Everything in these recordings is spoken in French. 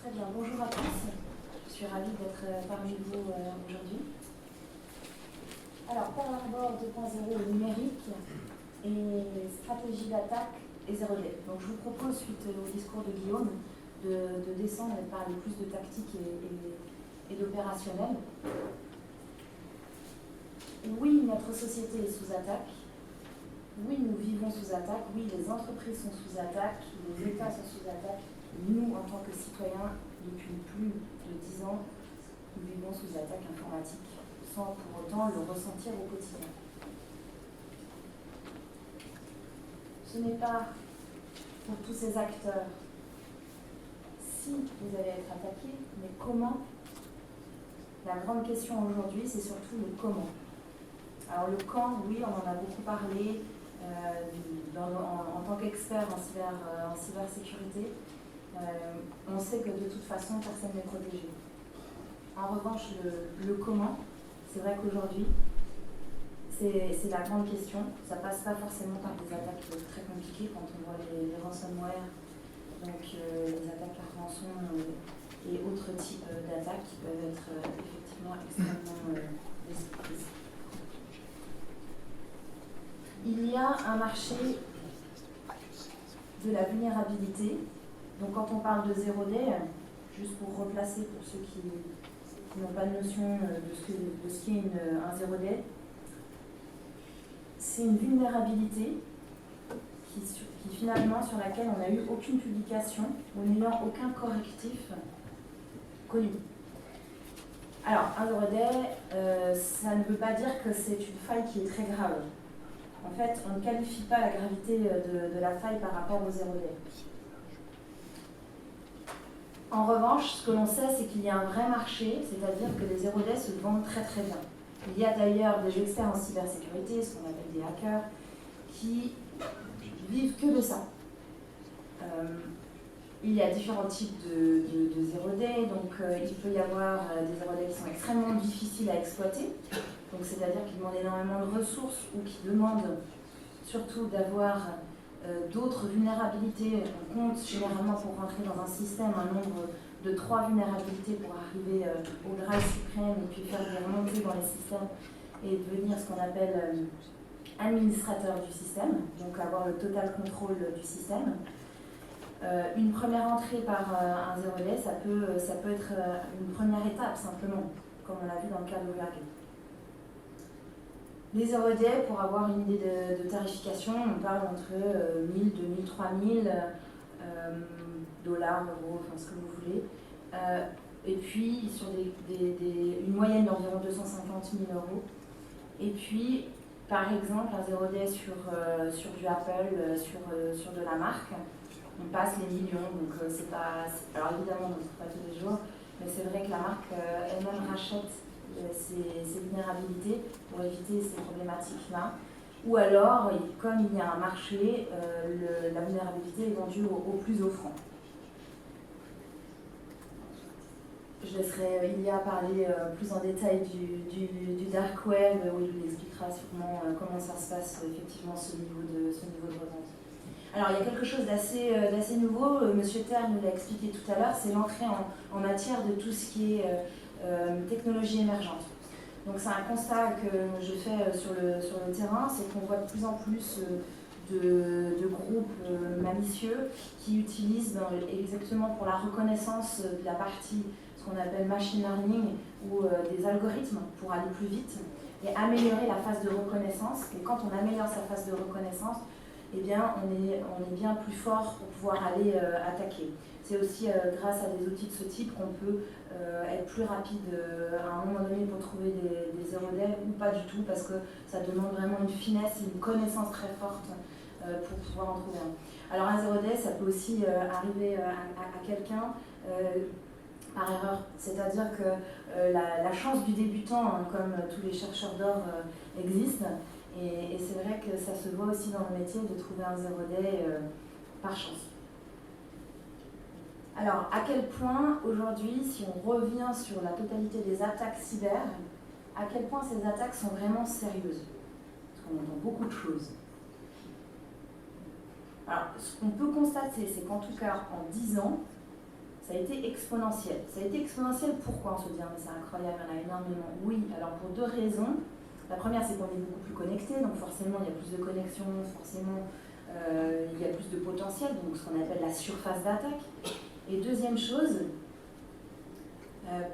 Très bien, bonjour à tous. Je suis ravie d'être parmi vous aujourd'hui. Alors, Pearl Harbor 2.0 numérique et stratégie d'attaque et 0D. Donc, je vous propose, suite au discours de Guillaume, de descendre et de parler plus de tactique et d'opérationnel. Oui, notre société est sous attaque. Oui, nous vivons sous attaque. Oui, les entreprises sont sous attaque. Les États sont sous attaque. Nous, en tant que citoyens, depuis plus de 10 ans, nous vivons sous attaque informatique, sans pour autant le ressentir au quotidien. Ce n'est pas pour tous ces acteurs si vous allez être attaqués, mais comment. La grande question aujourd'hui, c'est surtout le comment. Alors le quand, oui, on en a beaucoup parlé en tant qu'expert en cybersécurité. On sait que de toute façon, personne n'est protégé. En revanche, le comment, c'est vrai qu'aujourd'hui, c'est la grande question. Ça ne passe pas forcément par des attaques très compliquées quand on voit les ransomware, donc les attaques par rançon et autres types d'attaques qui peuvent être effectivement extrêmement destructrices. Il y a un marché de la vulnérabilité. Donc quand on parle de 0D, juste pour replacer pour ceux qui n'ont pas de notion de ce qu'est un 0D, c'est une vulnérabilité qui finalement sur laquelle on n'a eu aucune publication ou n'ayant aucun correctif connu. Alors un 0D, ça ne veut pas dire que c'est une faille qui est très grave. En fait, on ne qualifie pas la gravité de la faille par rapport au 0D. En revanche, ce que l'on sait, c'est qu'il y a un vrai marché, c'est-à-dire que les 0D se vendent très très bien. Il y a d'ailleurs des experts en cybersécurité, ce qu'on appelle des hackers, qui vivent que de ça. Il y a différents types de 0D, donc il peut y avoir des 0D qui sont extrêmement difficiles à exploiter, donc c'est-à-dire qui demandent énormément de ressources ou qui demandent surtout d'avoir d'autres vulnérabilités. On compte généralement pour rentrer dans un système un nombre de 3 vulnérabilités pour arriver au Graal suprême et puis faire des remontées dans les systèmes et devenir ce qu'on appelle administrateur du système, donc avoir le total contrôle du système. Une première entrée par un 0D, ça peut être une première étape simplement, comme on l'a vu dans le cas d'Overgate. Les 0D, pour avoir une idée de tarification, on parle entre 1000, 2000, 3000 dollars, euros, enfin ce que vous voulez. Et puis sur une moyenne d'environ 250 000 euros. Et puis, par exemple, un 0D sur du Apple, sur de la marque, on passe les millions, donc c'est pas... Alors évidemment, on ne trouve pas tous les jours, mais c'est vrai que la marque elle-même rachète ces vulnérabilités pour éviter ces problématiques-là. Ou alors, comme il y a un marché, la vulnérabilité est vendue au plus offrant. Je laisserai Ilia parler plus en détail du dark web, où il vous expliquera sûrement comment ça se passe effectivement ce niveau de revente. Alors il y a quelque chose d'assez nouveau, Monsieur Terre nous l'a expliqué tout à l'heure, c'est l'entrée en matière de tout ce qui est technologie émergente. Donc c'est un constat que je fais sur le terrain, c'est qu'on voit de plus en plus de groupes malicieux qui utilisent exactement pour la reconnaissance de la partie, ce qu'on appelle machine learning, ou des algorithmes pour aller plus vite et améliorer la phase de reconnaissance. Et quand on améliore sa phase de reconnaissance, eh bien, on est bien plus fort pour pouvoir aller attaquer. C'est aussi grâce à des outils de ce type qu'on peut être plus rapide à un moment donné pour trouver des 0D ou pas du tout, parce que ça demande vraiment une finesse et une connaissance très forte pour pouvoir en trouver un. Alors un 0D, ça peut aussi arriver à quelqu'un par erreur, c'est-à-dire que la chance du débutant, hein, comme tous les chercheurs d'or existent, et c'est vrai que ça se voit aussi dans le métier de trouver un 0D par chance. Alors, à quel point aujourd'hui, si on revient sur la totalité des attaques cyber, à quel point ces attaques sont vraiment sérieuses? Parce qu'on entend beaucoup de choses. Alors, ce qu'on peut constater, c'est qu'en tout cas, en 10 ans, ça a été exponentiel. Ça a été exponentiel, pourquoi on se dit, mais c'est incroyable, il y en a énormément. Oui, alors pour deux raisons. La première, c'est qu'on est beaucoup plus connecté, donc forcément, il y a plus de connexions, forcément, il y a plus de potentiel, donc ce qu'on appelle la surface d'attaque. Et deuxième chose,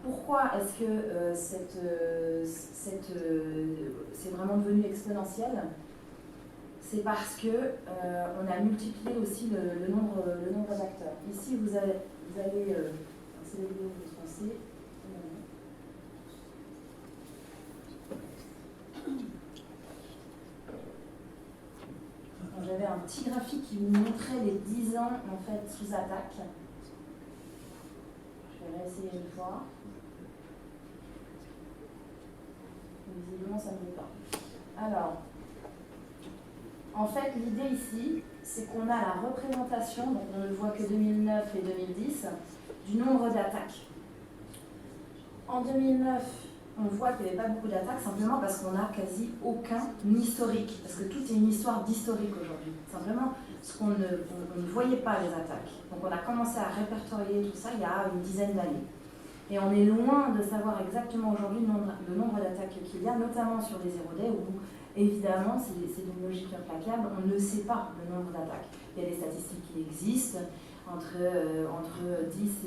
pourquoi est-ce que c'est vraiment devenu exponentiel? C'est parce que on a multiplié aussi le nombre d'acteurs. Ici, vous allez c'est la vidéo que vous pensez. J'avais un petit graphique qui vous montrait les 10 ans en fait sous attaque. Je vais réessayer une fois. Visiblement, ça ne veut pas. Alors, en fait, l'idée ici, c'est qu'on a la représentation, donc on ne voit que 2009 et 2010, du nombre d'attaques. En 2009, on voit qu'il n'y avait pas beaucoup d'attaques, simplement parce qu'on n'a quasi aucun historique, parce que tout est une histoire d'historique aujourd'hui. Simplement, parce qu'on ne voyait pas les attaques. Donc on a commencé à répertorier tout ça il y a une dizaine d'années. Et on est loin de savoir exactement aujourd'hui le nombre d'attaques qu'il y a, notamment sur les 0D, où évidemment, c'est une logique implacable, on ne sait pas le nombre d'attaques. Il y a des statistiques qui existent, entre 10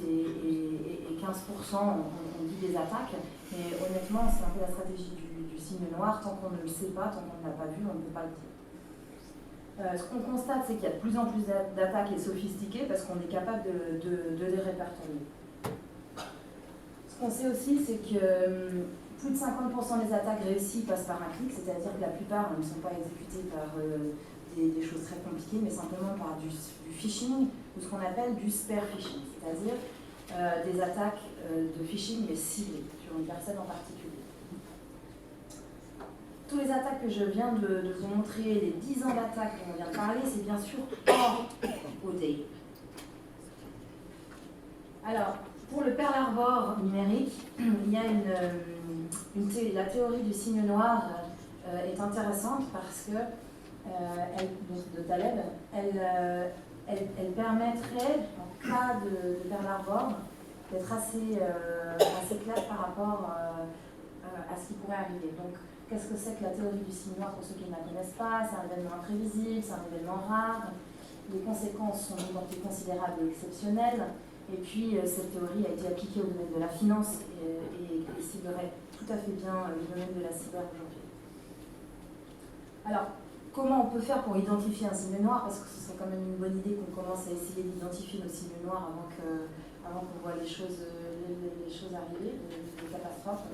et 15%, on dit des attaques, mais honnêtement, c'est un peu la stratégie du signe noir, tant qu'on ne le sait pas, tant qu'on ne l'a pas vu, on ne peut pas le dire. Ce qu'on constate, c'est qu'il y a de plus en plus d'attaques et sophistiquées, parce qu'on est capable de les répertorier. Ce qu'on sait aussi, c'est que plus de 50% des attaques réussies passent par un clic, c'est-à-dire que la plupart ne sont pas exécutées par des choses très compliquées, mais simplement par du phishing ou ce qu'on appelle du spear phishing, c'est-à-dire des attaques de phishing mais ciblées sur une personne en particulier. Tous les attaques que je viens de vous montrer, les 10 ans d'attaques dont on vient de parler, c'est bien sûr hors OD. Alors, pour le Pearl Harbor numérique, il y a la théorie du signe noir est intéressante parce que, de Taleb, elle permettrait, en cas de Pearl Harbor, d'être assez claire par rapport à ce qui pourrait arriver. Donc, qu'est-ce que c'est que la théorie du signe noir pour ceux qui ne la connaissent pas? C'est un événement imprévisible, c'est un événement rare. Les conséquences sont d'une portée considérable et exceptionnelle. Et puis, cette théorie a été appliquée au domaine de la finance et ciblerait tout à fait bien le domaine de la cyber aujourd'hui. Alors, comment on peut faire pour identifier un signe noir? Parce que ce serait quand même une bonne idée qu'on commence à essayer d'identifier nos signes noirs avant qu'on voit les choses arriver, les catastrophes.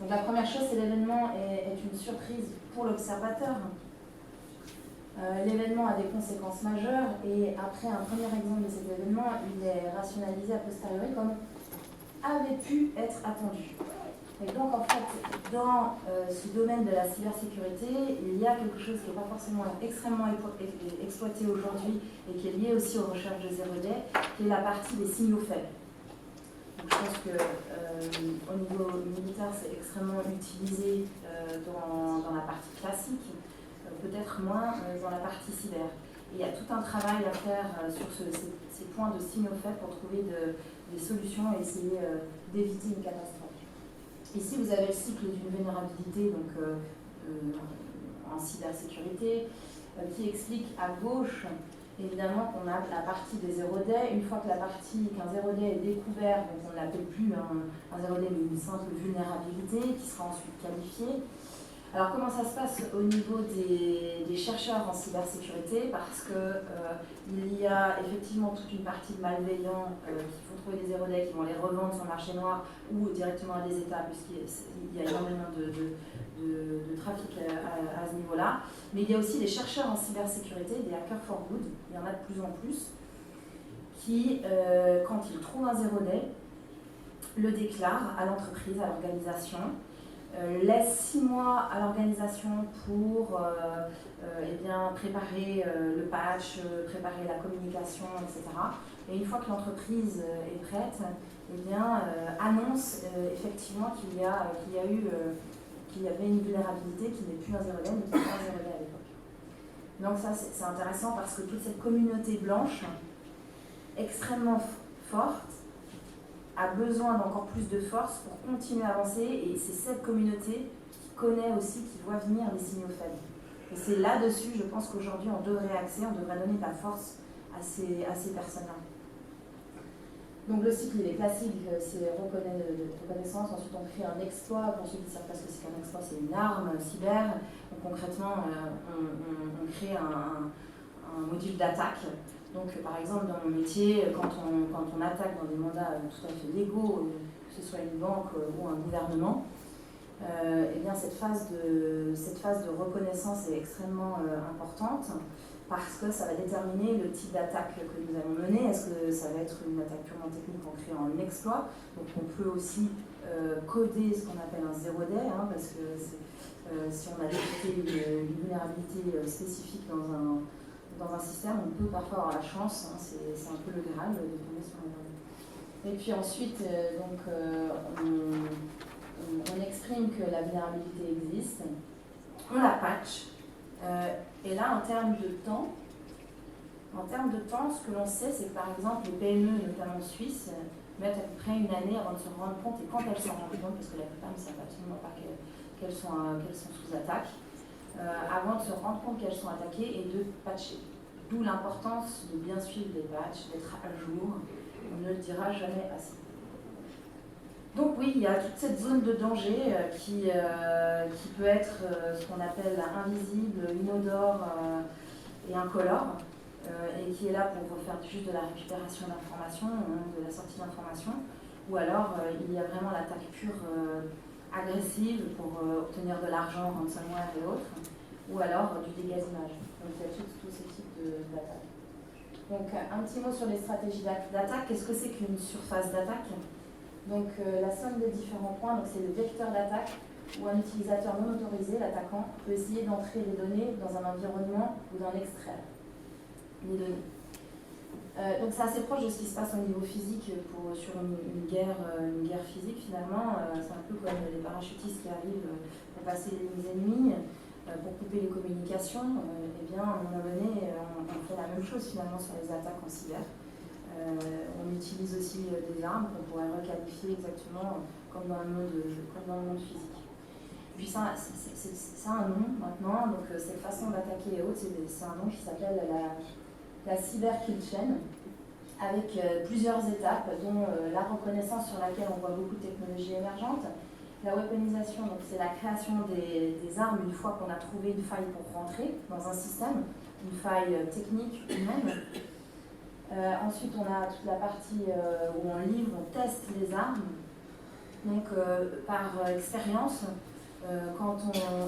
Donc la première chose, c'est l'événement est une surprise pour l'observateur. L'événement a des conséquences majeures et après un premier exemple de cet événement, il est rationalisé a posteriori comme avait pu être attendu. Et donc en fait, dans ce domaine de la cybersécurité, il y a quelque chose qui n'est pas forcément extrêmement exploité aujourd'hui et qui est lié aussi aux recherches de 0D, qui est la partie des signaux faibles. Donc, je pense qu'au niveau militaire, c'est extrêmement utilisé dans la partie classique. Peut-être moins dans la partie cyber. Et il y a tout un travail à faire sur ces points de signaux faibles pour trouver des solutions et essayer d'éviter une catastrophe. Ici, vous avez le cycle d'une vulnérabilité donc, en cybersécurité qui explique à gauche, évidemment, qu'on a la partie des 0D. Une fois qu'un 0D est découvert, donc on ne l'appelle plus un 0D mais une simple vulnérabilité qui sera ensuite qualifiée. Alors comment ça se passe au niveau des chercheurs en cybersécurité? Parce qu'il y a effectivement toute une partie de malveillants qui vont trouver des 0D, qui vont les revendre sur le marché noir ou directement à des États, puisqu'il y a énormément de trafic à ce niveau-là. Mais il y a aussi des chercheurs en cybersécurité, des hackers for good, il y en a de plus en plus, qui, quand ils trouvent un 0D, le déclarent à l'entreprise, à l'organisation, laisse 6 mois à l'organisation pour préparer le patch, préparer la communication, etc. Et une fois que l'entreprise est prête, annonce effectivement qu'il y avait une vulnérabilité qui n'est plus un 0D, mais qui était un 0D à l'époque. Donc ça, c'est intéressant parce que toute cette communauté blanche, extrêmement forte, a besoin d'encore plus de force pour continuer à avancer, et c'est cette communauté qui connaît aussi, qui voit venir les signaux faibles. Et c'est là-dessus, je pense qu'aujourd'hui, on devrait axer, on devrait donner de la force à ces personnes-là. Donc le cycle, il est classique, c'est reconnaissance, ensuite on crée un exploit. Pour ceux qui ne savent pas ce que c'est qu'un exploit, c'est une arme cyber. Donc concrètement, on crée un module d'attaque. Donc par exemple, dans mon métier, quand on attaque dans des mandats tout à fait légaux, que ce soit une banque ou un gouvernement, eh bien cette phase de reconnaissance est extrêmement importante, parce que ça va déterminer le type d'attaque que nous allons mener. Est-ce que ça va être une attaque purement technique en créant un exploit? Donc on peut aussi coder ce qu'on appelle un zero day, parce que si on a détecté une vulnérabilité spécifique dans un système, on peut parfois avoir la chance, c'est un peu le Graal, de tomber sur un zero day. Et puis ensuite, on exprime que la vulnérabilité existe, on la patch. Et là, en termes de temps, ce que l'on sait, c'est que par exemple, les PME, notamment suisses, mettent à peu près une année avant de se rendre compte, et quand elles s'en rendent compte, parce que la plupart ne savent absolument pas qu'elles sont sous attaque, avant de se rendre compte qu'elles sont attaquées et de patcher. D'où l'importance de bien suivre les patchs, d'être à jour. On ne le dira jamais assez. Donc oui, il y a toute cette zone de danger qui peut être ce qu'on appelle invisible, inodore et incolore, et qui est là pour faire juste de la récupération d'informations, de la sortie d'informations, ou alors il y a vraiment l'attaque pure agressive pour obtenir de l'argent, ransomware et autres, ou alors du dégât d'image. Donc il y a tous ces types d'attaques. Donc un petit mot sur les stratégies d'attaque. Qu'est-ce que c'est qu'une surface d'attaque? Donc la somme des différents points, donc c'est le vecteur d'attaque où un utilisateur non autorisé, l'attaquant, peut essayer d'entrer les données dans un environnement ou d'en extraire les données. Donc c'est assez proche de ce qui se passe au niveau physique sur une guerre physique finalement. C'est un peu comme les parachutistes qui arrivent pour passer les lignes ennemies, pour couper les communications. Eh bien, à un moment donné, on fait la même chose finalement sur les attaques en cyber. On utilise aussi des armes qu'on pourrait requalifier exactement comme dans le monde physique. Puis ça a un nom maintenant, donc cette façon d'attaquer et autres, c'est un nom qui s'appelle la cyber kill chain, avec plusieurs étapes, dont la reconnaissance sur laquelle on voit beaucoup de technologies émergentes, la weaponisation, donc c'est la création des armes une fois qu'on a trouvé une faille pour rentrer dans un système, une faille technique humaine. Ensuite, on a toute la partie où on livre, on teste les armes. Donc, par expérience, quand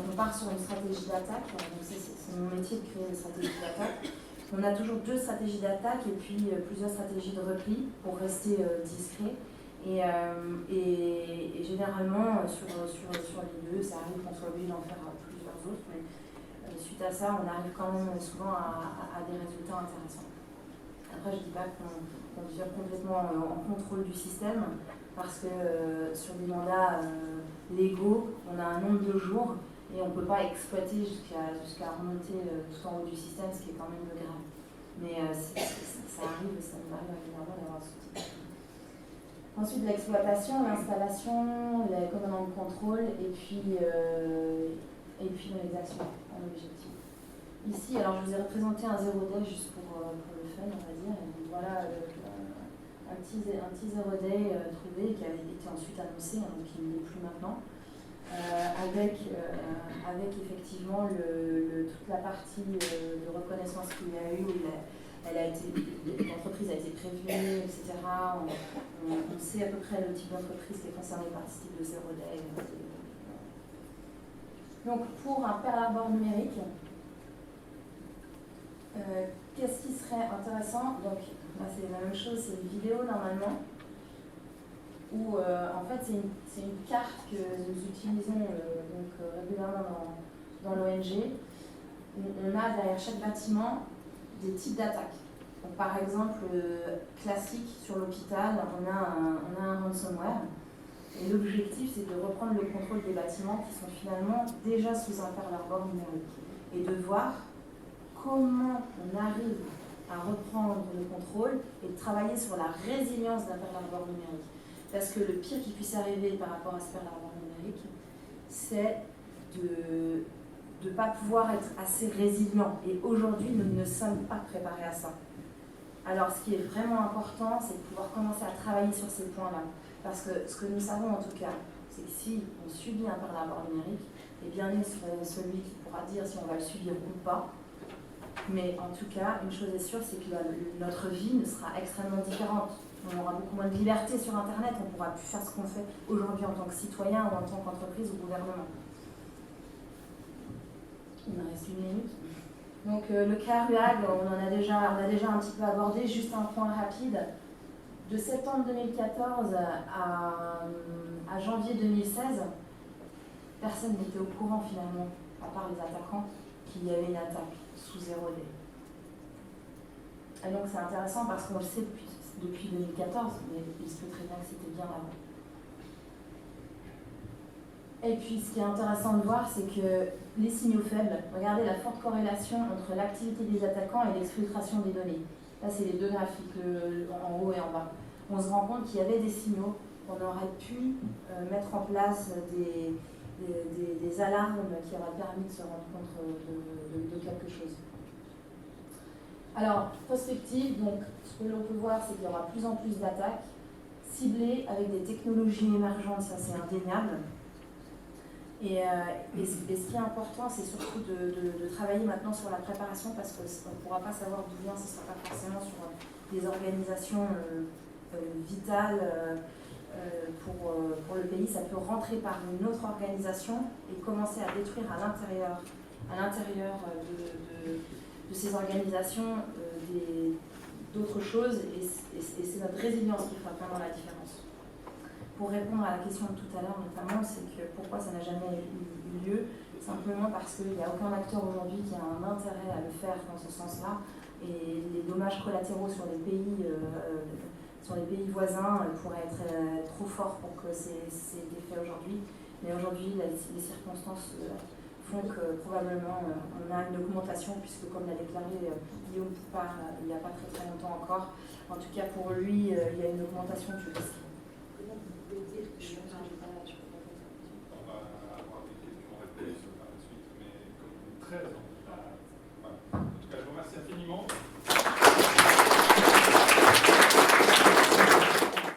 on part sur une stratégie d'attaque, c'est mon métier de créer des stratégies d'attaque, on a toujours deux stratégies d'attaque et puis plusieurs stratégies de repli pour rester discret. Et généralement, sur les deux, ça arrive qu'on soit obligé d'en faire plusieurs autres, mais suite à ça, on arrive quand même souvent à des résultats intéressants. Après, je ne dis pas qu'on devient complètement en contrôle du système, parce que sur des mandats légaux, on a un nombre de jours et on ne peut pas exploiter jusqu'à remonter tout en haut du système, ce qui est quand même le grave. Mais ça arrive, ça nous arrive régulièrement d'avoir ce type. Ensuite, l'exploitation, l'installation, les commandements de contrôle et puis les actions en objectif. Ici, alors je vous ai représenté un zero day juste pour le fun, on va dire. Et voilà un petit zero day trouvé qui avait été ensuite annoncé, donc qui ne l'est plus maintenant, avec effectivement toute la partie de reconnaissance qu'il y a eu, où l'entreprise a été prévenue, etc. On sait à peu près le type d'entreprise qui est concernée par ce type de zero day. Donc pour un Pearl Harbor numérique, qu'est-ce qui serait intéressant? Donc là c'est la même chose, c'est une vidéo normalement, où en fait c'est une carte que nous utilisons régulièrement dans l'ONG, où on a derrière chaque bâtiment des types d'attaques. Donc, par exemple, classique sur l'hôpital, on a un ransomware, et l'objectif c'est de reprendre le contrôle des bâtiments qui sont finalement déjà sous un Pearl Harbor numérique, et de voir comment on arrive à reprendre le contrôle et de travailler sur la résilience d'un Pearl Harbor numérique. Parce que le pire qui puisse arriver par rapport à se faire l'arbre numérique, c'est de ne pas pouvoir être assez résilient. Et aujourd'hui, nous ne sommes pas préparés à ça. Alors, ce qui est vraiment important, c'est de pouvoir commencer à travailler sur ces points-là. Parce que ce que nous savons en tout cas, c'est que si on subit un rapport numérique, eh bien, celui qui pourra dire si on va le subir ou pas. Mais en tout cas, une chose est sûre, c'est que notre vie ne sera extrêmement différente. On aura beaucoup moins de liberté sur Internet, on ne pourra plus faire ce qu'on fait aujourd'hui en tant que citoyen ou en tant qu'entreprise ou gouvernement. Il me reste 1 minute. Donc le CARUAG, on a déjà un petit peu abordé, juste un point rapide. De septembre 2014 à janvier 2016, personne n'était au courant finalement, à part les attaquants, qu'il y avait une attaque sous 0D. Et donc c'est intéressant parce qu'on le sait depuis 2014, mais il se peut très bien que c'était bien avant. Et puis ce qui est intéressant de voir, c'est que les signaux faibles, regardez la forte corrélation entre l'activité des attaquants et l'exfiltration des données. Là c'est les deux graphiques, en haut et en bas. On se rend compte qu'il y avait des signaux, qu'on aurait pu mettre en place des alarmes qui auraient permis de se rendre compte de quelque chose. Alors, prospective, donc ce que l'on peut voir, c'est qu'il y aura de plus en plus d'attaques ciblées avec des technologies émergentes, ça c'est indéniable. Et ce qui est important, c'est surtout de travailler maintenant sur la préparation parce qu'on ne pourra pas savoir d'où vient, ce ne sera pas forcément sur des organisations vitales pour le pays. Ça peut rentrer par une autre organisation et commencer à détruire à l'intérieur de ces organisations d'autres choses et c'est notre résilience qui fera vraiment la différence. Pour répondre à la question de tout à l'heure notamment, c'est que pourquoi ça n'a jamais eu lieu, simplement parce qu'il n'y a aucun acteur aujourd'hui qui a un intérêt à le faire dans ce sens-là et les dommages collatéraux sur les pays voisins pourraient être trop forts pour que c'est été fait aujourd'hui. Mais aujourd'hui, les circonstances font que probablement on a une augmentation puisque comme l'a déclaré Guillaume Poupard il n'y a pas très longtemps encore, en tout cas pour lui, il y a une augmentation du risque. Comment vous pouvez dire que